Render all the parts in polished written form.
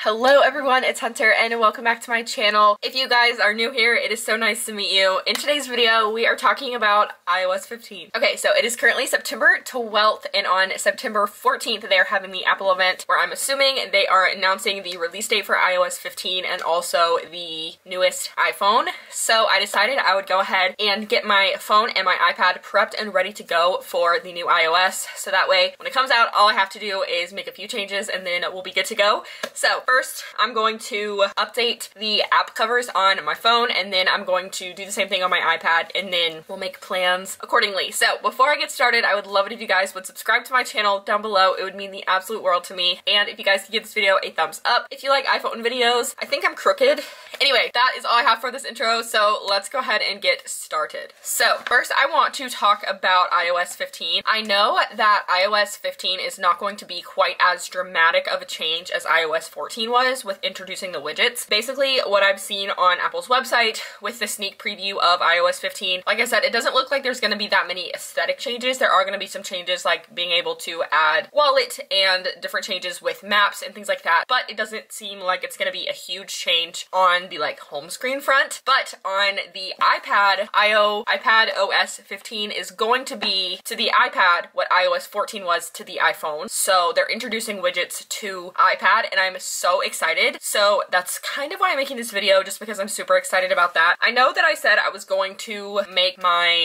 Hello everyone, it's Hunter and welcome back to my channel. If you guys are new here, it is so nice to meet you. In today's video, we are talking about iOS 15. Okay, so it is currently September 12th and on September 14th, they are having the Apple event where I'm assuming they are announcing the release date for iOS 15 and also the newest iPhone. So I decided I would go ahead and get my phone and my iPad prepped and ready to go for the new iOS. So that way, when it comes out, all I have to do is make a few changes and then we'll be good to go. So first, I'm going to update the app covers on my phone, and then I'm going to do the same thing on my iPad, and then we'll make plans accordingly. So before I get started, I would love it if you guys would subscribe to my channel down below. It would mean the absolute world to me. And if you guys could give this video a thumbs up. If you like iPhone videos, I think I'm crooked. Anyway, that is all I have for this intro, so let's go ahead and get started. So first, I want to talk about iOS 15. I know that iOS 15 is not going to be quite as dramatic of a change as iOS 14 was with introducing the widgets. Basically, what I've seen on Apple's website with the sneak preview of iOS 15, like I said, it doesn't look like there's going to be that many aesthetic changes. There are going to be some changes like being able to add wallet and different changes with maps and things like that, but it doesn't seem like it's going to be a huge change on the like home screen front. But on the iPad, iPad OS 15 is going to be to the iPad what iOS 14 was to the iPhone. So they're introducing widgets to iPad and I'm so excited. So that's kind of why I'm making this video, just because I'm super excited about that. I know that I said I was going to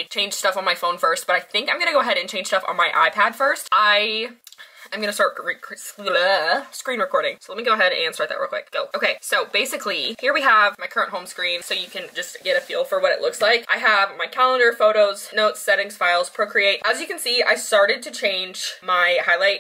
change stuff on my phone first, but I think I'm gonna go ahead and change stuff on my iPad first. I'm gonna start screen recording. So let me go ahead and start that real quick. Go. Okay, so basically, here we have my current home screen, so you can just get a feel for what it looks like. I have my calendar, photos, notes, settings, files, Procreate. As you can see, I started to change my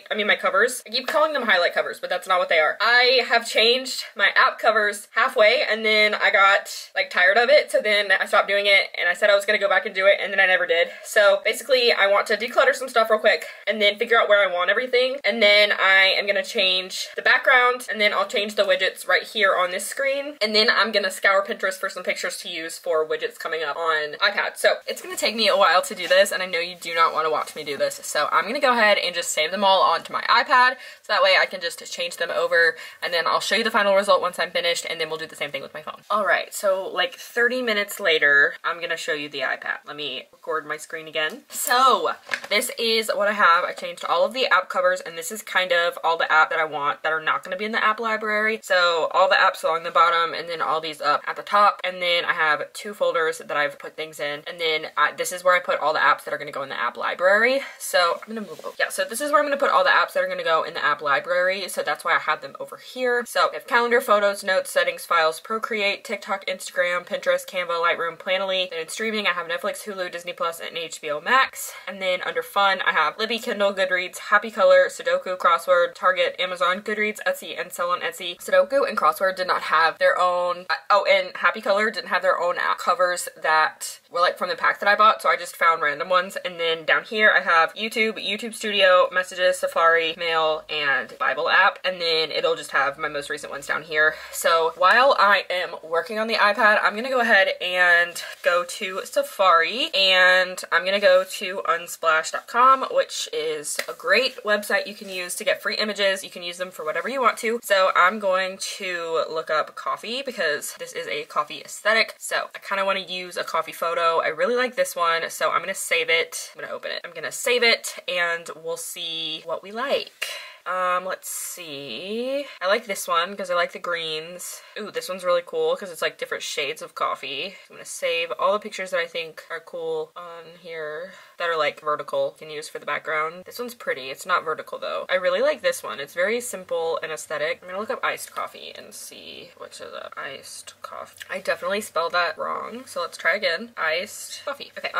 my covers. I keep calling them highlight covers, but that's not what they are. I have changed my app covers halfway, and then I got like tired of it, so then I stopped doing it, and I said I was gonna go back and do it, and then I never did. So basically, I want to declutter some stuff real quick, and then figure out where I want everything. And then I am gonna change the background, and then I'll change the widgets right here on this screen. And then I'm gonna scour Pinterest for some pictures to use for widgets coming up on iPad. So it's gonna take me a while to do this, and I know you do not want to watch me do this. So I'm gonna go ahead and just save them all onto my iPad, so that way I can just change them over, and then I'll show you the final result once I'm finished, and then we'll do the same thing with my phone. All right, so like 30 minutes later, I'm gonna show you the iPad. Let me record my screen again. So this is what I have. I changed all of the app covers, and this is kind of all the apps that I want that are not going to be in the app library. So all the apps along the bottom, and then all these up at the top. And then I have two folders that I've put things in. And then this is where I put all the apps that are going to go in the app library. So I'm going to move over. Yeah, so this is where I'm going to put all the apps that are going to go in the app library. So that's why I have them over here. So I have calendar, photos, notes, settings, files, Procreate, TikTok, Instagram, Pinterest, Canva, Lightroom, Planoly. Then in streaming, I have Netflix, Hulu, Disney Plus, and HBO Max. And then under fun, I have Libby, Kindle, Goodreads, Happy Color, Sudoku, Crossword, Target, Amazon, Goodreads, Etsy, and sell on Etsy. Sudoku and Crossword did not have their own, and Happy Color didn't have their own app covers that were like from the pack that I bought, so I just found random ones. And then down here I have YouTube, YouTube Studio, Messages, Safari, Mail, and Bible app. And then it'll just have my most recent ones down here. So while I am working on the iPad, I'm gonna go ahead and go to Safari, and I'm gonna go to unsplash.com, which is a great website you can use to get free images. You can use them for whatever you want to. So I'm going to look up coffee because this is a coffee aesthetic. So I kind of want to use a coffee photo. I really like this one, so I'm going to save it. I'm going to open it. I'm going to save it and we'll see what we like. Let's see. I like this one because I like the greens. Ooh, this one's really cool because it's like different shades of coffee. I'm gonna save all the pictures that I think are cool on here that are like vertical, can use for the background. This one's pretty. It's not vertical though. I really like this one. It's very simple and aesthetic. I'm gonna look up iced coffee and see which is a iced coffee. I definitely spelled that wrong, so let's try again. Iced coffee. Okay.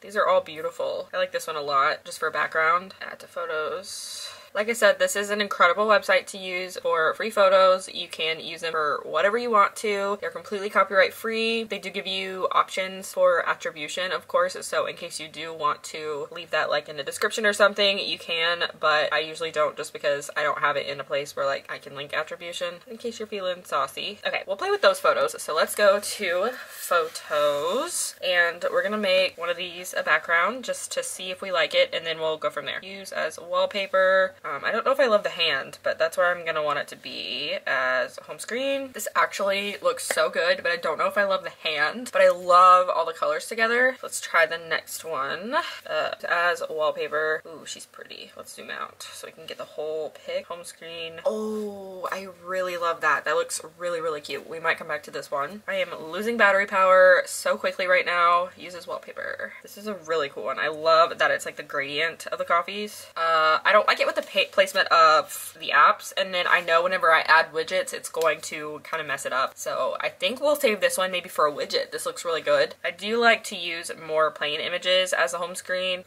These are all beautiful. I like this one a lot just for background. Add to photos. Like I said, this is an incredible website to use for free photos. You can use them for whatever you want to. They're completely copyright free. They do give you options for attribution, of course, so in case you do want to leave that like in the description or something, you can, but I usually don't just because I don't have it in a place where like I can link attribution in case you're feeling saucy. Okay, we'll play with those photos. So let's go to photos, and we're gonna make one of these a background just to see if we like it, and then we'll go from there. Use as wallpaper. I don't know if I love the hand, but that's where I'm gonna want it to be as home screen. This actually looks so good, but I don't know if I love the hand, but I love all the colors together. Let's try the next one. As wallpaper. Ooh, she's pretty. Let's zoom out so we can get the whole pic. Home screen. Oh, I really love that. That looks really, really cute. We might come back to this one. I am losing battery power so quickly right now. Use as wallpaper. This is a really cool one. I love that it's like the gradient of the coffees. I don't like it with the placement of the apps, and then I know whenever I add widgets, it's going to kind of mess it up. So I think we'll save this one maybe for a widget. This looks really good. I do like to use more plain images as a home screen.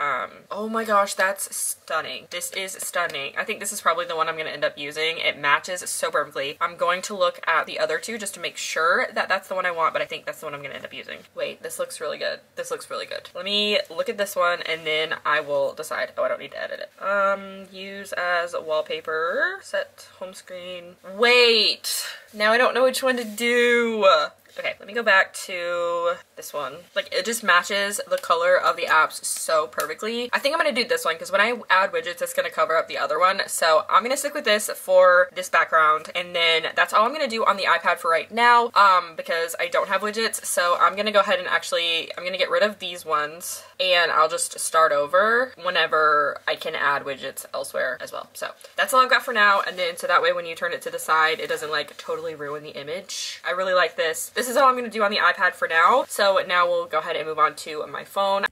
Oh my gosh, that's stunning. This is stunning. I think this is probably the one I'm going to end up using. It matches so perfectly. I'm going to look at the other two just to make sure that that's the one I want, but I think that's the one I'm going to end up using. Wait, this looks really good. This looks really good. Let me look at this one and then I will decide. Oh, I don't need to edit it. Use as wallpaper. Set home screen. Wait, now I don't know which one to do. Okay, let me go back to this one. Like, it just matches the color of the apps so perfectly. I think I'm gonna do this one because when I add widgets, it's gonna cover up the other one. So I'm gonna stick with this for this background, and then that's all I'm gonna do on the iPad for right now, because I don't have widgets. So I'm gonna go ahead and I'm gonna get rid of these ones, and I'll just start over whenever I can add widgets elsewhere as well. So that's all I've got for now, and then so that way when you turn it to the side, it doesn't like totally ruin the image. I really like this. This is all I'm going to do on the iPad for now. So now we'll go ahead and move on to my phone.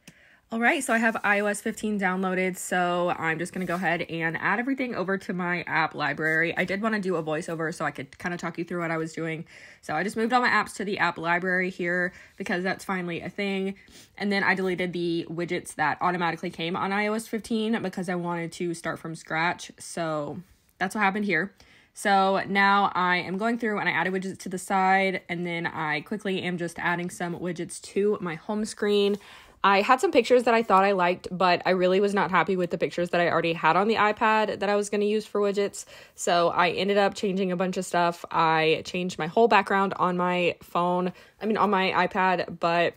All right, so I have iOS 15 downloaded, so I'm just going to go ahead and add everything over to my app library. I did want to do a voiceover so I could kind of talk you through what I was doing. So I just moved all my apps to the app library here because that's finally a thing. And then I deleted the widgets that automatically came on iOS 15 because I wanted to start from scratch. So that's what happened here. So now I am going through and I added widgets to the side, and then I quickly am just adding some widgets to my home screen. I had some pictures that I thought I liked, but I really was not happy with the pictures that I already had on the iPad that I was going to use for widgets. So I ended up changing a bunch of stuff. I changed my whole background on my phone, on my iPad, but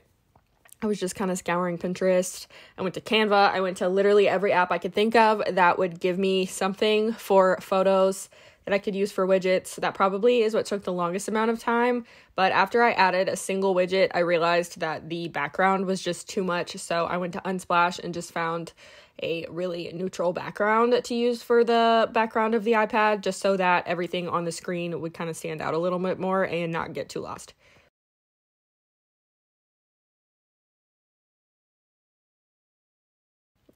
I was just kind of scouring Pinterest. I went to Canva. I went to literally every app I could think of that would give me something for photos that I could use for widgets. That probably is what took the longest amount of time. But after I added a single widget, I realized that the background was just too much. So I went to Unsplash and just found a really neutral background to use for the background of the iPad, just so that everything on the screen would kind of stand out a little bit more and not get too lost.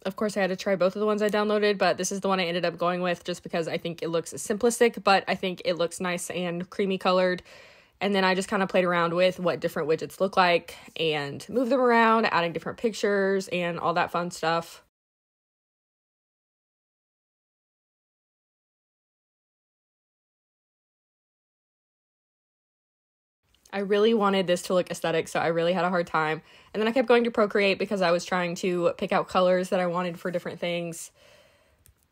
Of course, I had to try both of the ones I downloaded, but this is the one I ended up going with just because I think it looks simplistic, but I think it looks nice and creamy colored. And then I just kind of played around with what different widgets look like and moved them around, adding different pictures and all that fun stuff. I really wanted this to look aesthetic, so I really had a hard time. And then I kept going to Procreate because I was trying to pick out colors that I wanted for different things.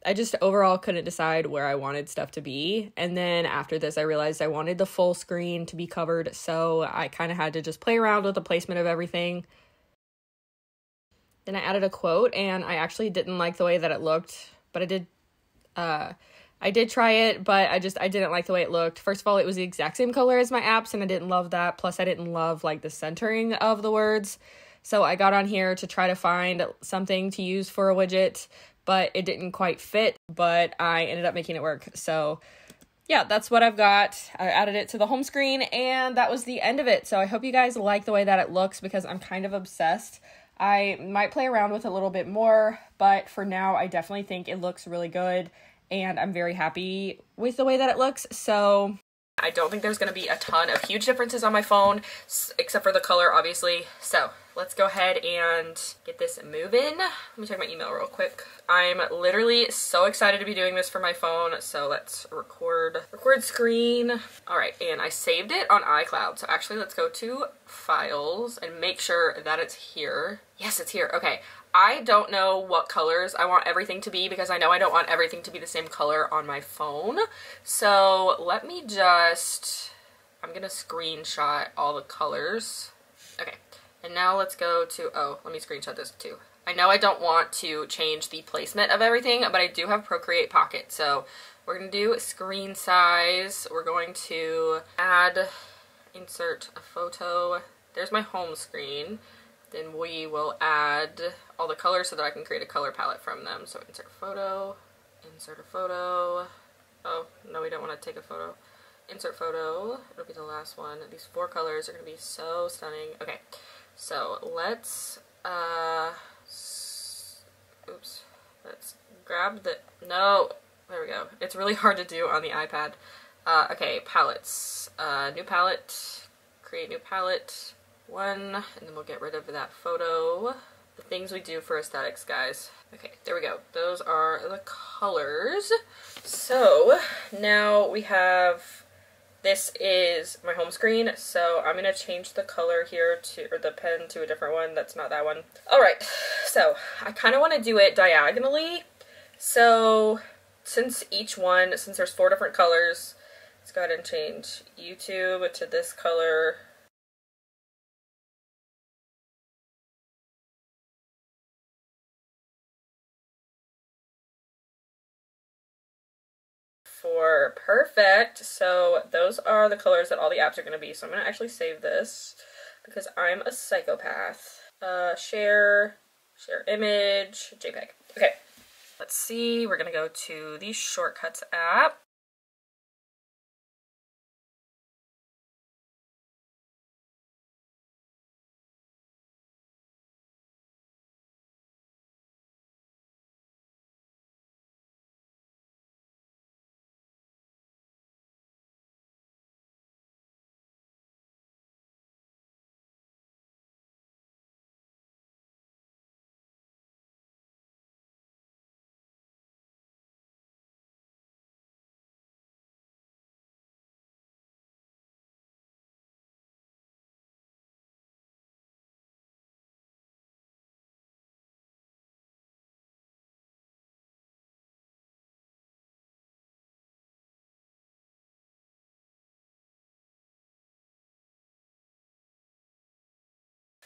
I just overall couldn't decide where I wanted stuff to be. And then after this, I realized I wanted the full screen to be covered, so I kind of had to just play around with the placement of everything. Then I added a quote, and I actually didn't like the way that it looked, but I did try it, but I didn't like the way it looked. First of all, it was the exact same color as my apps, and I didn't love that. Plus, I didn't love, like, the centering of the words. So I got on here to try to find something to use for a widget, but it didn't quite fit, but I ended up making it work. So yeah, that's what I've got. I added it to the home screen, and that was the end of it. So I hope you guys like the way that it looks because I'm kind of obsessed. I might play around with it a little bit more, but for now, I definitely think it looks really good. And I'm very happy with the way that it looks. So I don't think there's going to be a ton of huge differences on my phone, except for the color, obviously. So let's go ahead and get this moving. Let me check my email real quick. I'm literally so excited to be doing this for my phone. So let's record screen. All right, and I saved it on iCloud. So actually let's go to files and make sure that it's here. Yes, it's here. Okay. I don't know what colors I want everything to be because I know I don't want everything to be the same color on my phone. So let me I'm gonna screenshot all the colors. Okay, and now let's go to, let me screenshot this too. I know I don't want to change the placement of everything, but I do have Procreate Pocket. So we're going to do screen size. We're going to insert a photo. There's my home screen. Then we will add all the colors so that I can create a color palette from them. So insert a photo, insert a photo. Oh, no, we don't want to take a photo. Insert photo, it'll be the last one. These 4 colors are going to be so stunning. Okay, so let's, let's grab the, no, there we go. It's really hard to do on the iPad. Okay, palettes, new palette, create new palette, 1, and then we'll get rid of that photo. The things we do for aesthetics, guys. Okay, there we go. Those are the colors. So now we have, this is my home screen, so I'm gonna change the color here to, or the pen to a different one that's not that one. All right, so I kind of want to do it diagonally. So since there's 4 different colors, let's go ahead and change YouTube to this color. Perfect. So those are the colors that all the apps are going to be. So I'm going to actually save this because I'm a psychopath. Share image, JPEG. Okay, let's see. We're going to go to the Shortcuts app.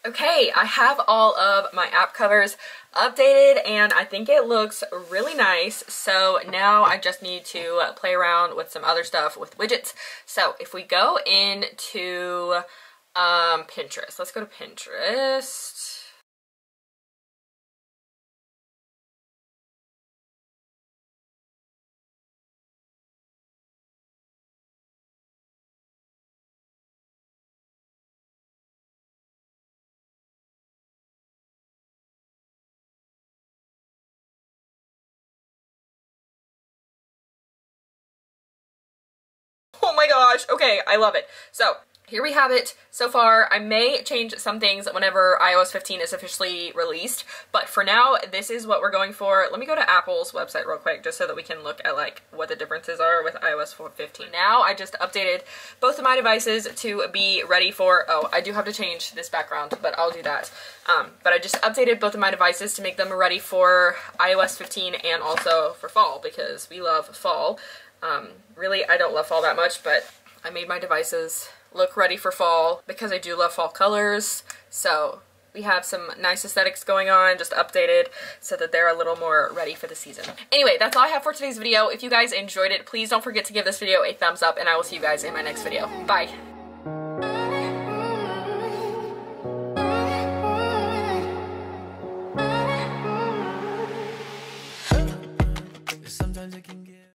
Okay, I have all of my app covers updated and I think it looks really nice. So now I just need to play around with some other stuff with widgets. So if we go into Pinterest, let's go to Pinterest. Oh my gosh, okay, I love it. So here we have it so far. I may change some things whenever iOS 15 is officially released, but for now, this is what we're going for. Let me go to Apple's website real quick just so that we can look at like what the differences are with iOS 15. Now I just updated both of my devices to be ready for, oh, I do have to change this background, but I'll do that. But I just updated both of my devices to make them ready for iOS 15 and also for fall because we love fall. Really, I don't love fall that much, but I made my devices look ready for fall because I do love fall colors. So we have some nice aesthetics going on, just updated so that they're a little more ready for the season. Anyway, that's all I have for today's video. If you guys enjoyed it, please don't forget to give this video a thumbs up and I will see you guys in my next video. Bye!